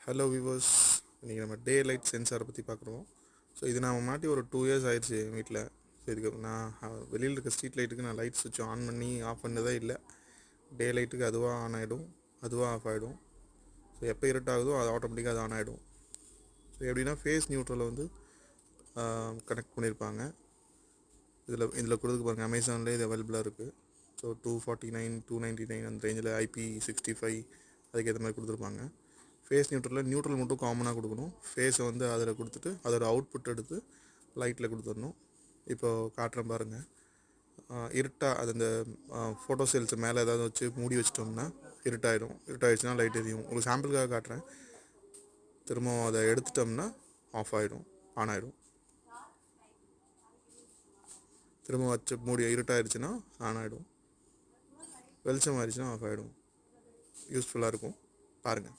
Hello viewers, இன்றைக்கி நம்ம டே light சென்சாரை பற்றி பார்க்குறோம். ஸோ இது நான் மாட்டி ஒரு 2 இயர்ஸ் ஆயிடுச்சு என் வீட்டில். ஸோ இதுக்கு நான் வெளியில் இருக்க ஸ்ட்ரீட் லைட்டுக்கு நான் லைட் சுவிட்ச் ஆன் பண்ணி ஆஃப் பண்ணதே இல்லை. டே லைட்டுக்கு அதுவாக ஆன் ஆகிடும், அதுவாக ஆஃப் ஆகிடும். ஸோ எப்போ இருட்டாகுதோ அது ஆட்டோமேட்டிக்காக அது ஆன் ஆகிடும். ஸோ எப்படின்னா ஃபேஸ் நியூட்ரலை வந்து கனெக்ட் பண்ணியிருப்பாங்க. இதில் கொடுத்து பாருங்கள், அமேசான்லேயே இது அவைலபிளாக இருக்குது. ஸோ 249 299 அந்த ரேஞ்சில் IP65 அதுக்கேற்ற மாதிரி கொடுத்துருப்பாங்க. ஃபேஸ் நியூட்ரல் மட்டும் காமனாக கொடுக்கணும். ஃபேஸை வந்து அதில் கொடுத்துட்டு அதோட அவுட்புட் எடுத்து லைட்டில் கொடுத்துடணும். இப்போது காட்டுறேன் பாருங்கள். இருட்டாக அது அந்த ஃபோட்டோ செல்ஸ் மேலே ஏதாவது வச்சு மூடி வச்சிட்டோம்னா இருட்டாயிடுச்சுன்னா லைட் எரியும். உங்களுக்கு சாம்பிளுக்காக காட்டுறேன். திரும்ப அதை எடுத்துட்டோம்னா ஆஃப் ஆகிடும், ஆன் ஆகிடும். திரும்ப வச்சு மூடி இருட்டாயிடுச்சுன்னா ஆன் ஆகிடும், வெளிச்சம் ஆயிடுச்சுன்னா ஆஃப் ஆகிடும். யூஸ்ஃபுல்லாக இருக்கும், பாருங்கள்.